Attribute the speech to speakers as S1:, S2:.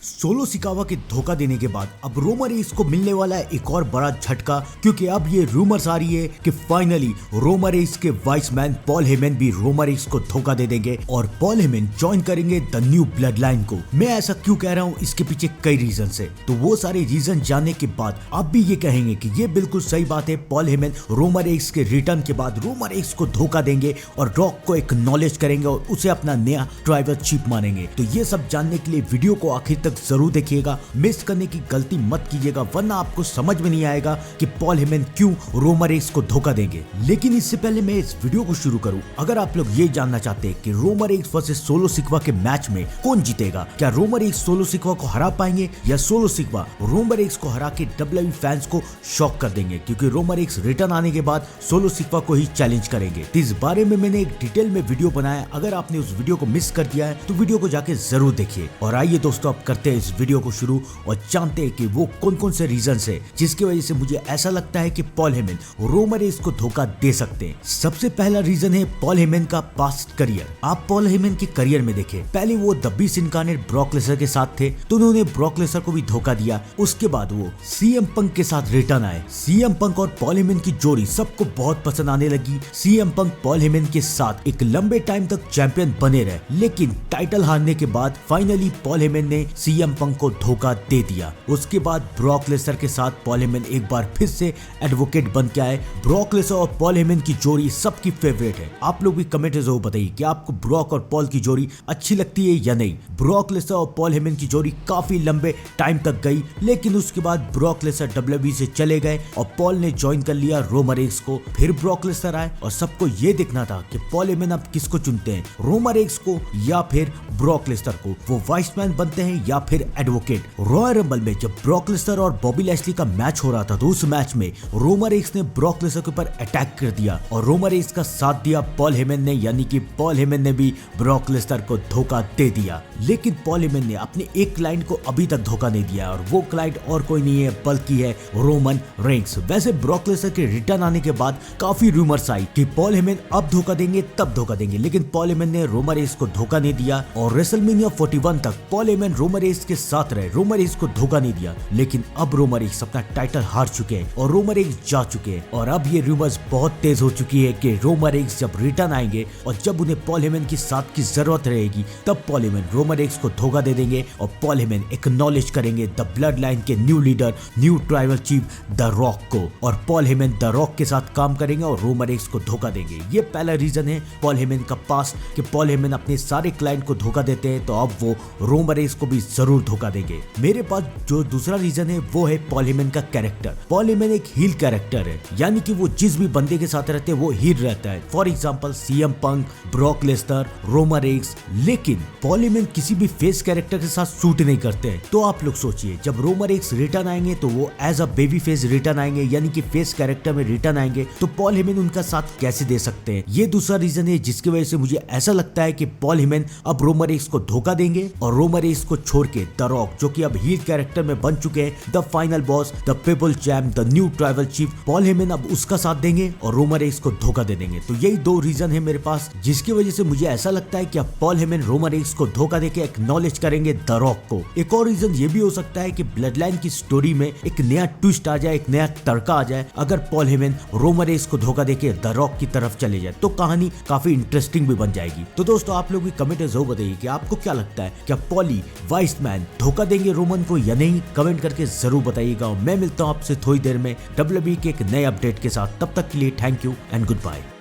S1: Solo सिकावा के धोखा देने के बाद अब रोमन रेइस को मिलने वाला है एक और बड़ा झटका, क्योंकि अब ये रूमर्स आ रही है कि फाइनली रोमन रेइस के वाइस मैन पॉल हेमन भी रोमन रेइस को धोखा दे देंगे और पॉल हेमन ज्वाइन करेंगे द न्यू ब्लड लाइन को। मैं ऐसा क्यों कह रहा हूँ, इसके पीछे कई रीजन है, तो वो सारे रीजन जानने के बाद आप भी ये कहेंगे कि ये बिल्कुल सही बात है, पॉल हेमन रोमन रेइस के रिटर्न के बाद रोमन रेइस को धोखा देंगे और रॉक को एक्नॉलेज करेंगे और उसे अपना नया ट्राइबल चीफ मानेंगे। तो ये सब जानने के लिए वीडियो को आखिर तक जरूर देखिएगा, मिस करने की गलती मत कीजिएगा, वरना आपको समझ में नहीं आएगा कि पॉल हेमन क्यों रोमन रेइस को धोखा देंगे। लेकिन इससे पहले मैं इस वीडियो को शुरू करूं, अगर आप लोग ये जानना चाहते हैं कि रोमन रेइस वर्सेस सोलो सिकवा के मैच में कौन जीतेगा, क्या रोमन रेइस सोलो सिकवा को हरा पाएंगे या सोलो सिकवा रोमन रेइस को हरा के डब्ल्यूडब्ल्यूई फैंस को शॉक कर देंगे, क्योंकि रोमन रेइस रिटर्न आने के बाद सोलो सिकवा को ही चैलेंज करेंगे। तो इस बारे में मैंने एक डिटेल में वीडियो बनाया, अगर आपने उस वीडियो को मिस कर दिया है तो वीडियो को जाके जरूर देखिए। और आइए दोस्तों, अब करते हैं इस वीडियो को शुरू और जानते हैं कि वो कौन कौन से रीजन है जिसकी वजह से मुझे ऐसा लगता है कि पॉल हेमन रोमन रेइस को धोखा दे सकते हैं। सबसे पहला रीजन है पॉल हेमन का पास्ट करियर। आप पॉल हेमन के करियर में देखें, पहले वो the beast incarnate Brock Lesnar के साथ थे तो उन्होंने ब्रॉक लेसनर को भी धोखा दिया। उसके बाद वो सीएम पंक के साथ रिटर्न आए। सीएम पंक और पॉल हेमन की जोड़ी सबको बहुत पसंद आने लगी। सीएम पंक पॉल हेमन के साथ एक लंबे टाइम तक चैंपियन बने रहे, लेकिन टाइटल हारने के बाद फाइनली पॉल हेमन ने सीएम पंक को धोखा दे दिया। उसके बाद ब्रॉक लेसनर के साथ पॉल हेमन एक बार फिर से एडवोकेट बन के आए। ब्रॉक लेसनर और पॉल हेमन की जोड़ी सबकी फेवरेट है। आप लोग भी कमेंट में जरूर बताइए कि आपको ब्रॉक और पॉल की जोड़ी अच्छी लगती है या नहीं। ब्रॉक लेसनर और पॉल हेमन की जोड़ी काफी लंबे टाइम तक गई, लेकिन उसके बाद ब्रॉक लेसनर डब्ल्यूडब्ल्यूई से चले गए और पॉल ने ज्वाइन कर लिया रोमन रेइस को। फिर ब्रॉक लेसनर आए और सबको ये देखना था कि पॉल हेमन अब किसको चुनते हैं, रोमन रेइस को या फिर ब्रॉक लेसनर को। वो वाइस मैन बनते हैं या फिर एडवोकेट। रॉयल रंबल में जब ब्रॉक लेसनर और बॉबी लैशली का मैच हो रहा था तो उस मैच में रोमन रेइस ने ब्रॉक लेसनर के ऊपर अटैक कर दिया और रोमन रेइस का साथ दिया पॉल हेमन ने, यानी कि पॉल हेमन ने भी ब्रॉक लेसनर को धोखा दे दिया। लेकिन पॉल हेमन ने अपने एक क्लाइंट को अभी तक धोखा नहीं दिया और वो क्लाइंट और कोई नहीं है बल्कि है रोमन रेइस। वैसे ब्रॉक लेसनर के रिटर्न आने के बाद काफी रूमर्स आई कि पॉल हेमन अब धोखा देंगे तब धोखा देंगे, लेकिन पॉल हेमन ने रोमन रेइस को धोखा नहीं दिया और रेसलमेनिया 41 तक पॉल हेमन रोमन रेइस के साथ रहे, रोमन रेइस को धोखा नहीं दिया। लेकिन अब रोमन रेइस अपना टाइटल हार चुके हैं और रोमन रेइस जा चुके हैं और अब ये रूमर्स बहुत तेज हो चुकी है कि रोमन रेइस जब रिटर्न आएंगे और जब उन्हें पॉल हेमन की साथ की जरूरत रहेगी तब पॉल हेमन रोमन रेइस को धोखा दे देंगे और पॉल हेमन एक्नॉलेज करेंगे द ब्लड लाइन के new leader, new tribal chief the rock को, और पॉल हेमन द रॉक के साथ काम करेंगे और रोमन रेइस को धोखा देंगे। ये पहला रीजन है पॉल हेमन का पास कि पॉल हेमन अपने सारे क्लाइंट को धोखा देते हैं, तो अब वो रोमन रेइस को भी जरूर धोखा देंगे। मेरे पास जो दूसरा रीजन है वो है पॉल हेमन का कैरेक्टर। पॉल हेमन एक हील कैरेक्टर है, यानी कि वो जिस भी बंदे के साथ रहते हैं वो हील रहता है। For example CM Punk, Brock Lesnar, Roman Reigns. लेकिन पॉल हेमन किसी भी फेस कैरेक्टर के साथ सूट नहीं करते हैं। तो आप लोग सोचिए, जब रोमन रेइस रिटर्न आएंगे तो वो as a baby face return आएंगे, यानी कि फेस कैरेक्टर में रिटर्न आएंगे, तो पॉल हेमन उनका साथ कैसे दे सकते हैं। ये दूसरा रीजन है जिसकी वजह से मुझे ऐसा लगता है कि पॉल हेमन अब रोमन रेइस को धोखा देंगे और रोमन रेइस को छोड़ के द रॉक, जो कि अब हील कैरेक्टर में बन चुके हैं, the final boss, the people champ, the new tribal chief, Paul Heyman अब उसका साथ देंगे और रोमन रेइस को धोखा दे देंगे। तो यही दो रीजन है मेरे पास जिसकी वजह से मुझे ऐसा लगता है कि अब पॉल हेमन रोमन रेइस को धोखा देके एक्नॉलेज करेंगे द रॉक को। एक और रीजन ये भी हो सकता है कि ब्लड लाइन की स्टोरी में एक नया ट्विस्ट आ जाए, एक नया तड़का आ जाए। अगर पॉल हेमन रोमन रेइस को धोखा देके द रॉक की तरफ चले जाए तो कहानी काफी इंटरेस्टिंग भी बन जाएगी। तो दोस्तों, आप लोग भी कमेंट में जरूर बताइए कि आपको क्या लगता है, क्या पॉली वाइस मैन धोखा देंगे रोमन को या नहीं। कमेंट करके जरूर बताइएगा और मैं मिलता हूं आपसे थोड़ी देर में डब्ल्यूडब्ल्यूई के एक नए अपडेट के साथ। तब तक के लिए thank you and good bye.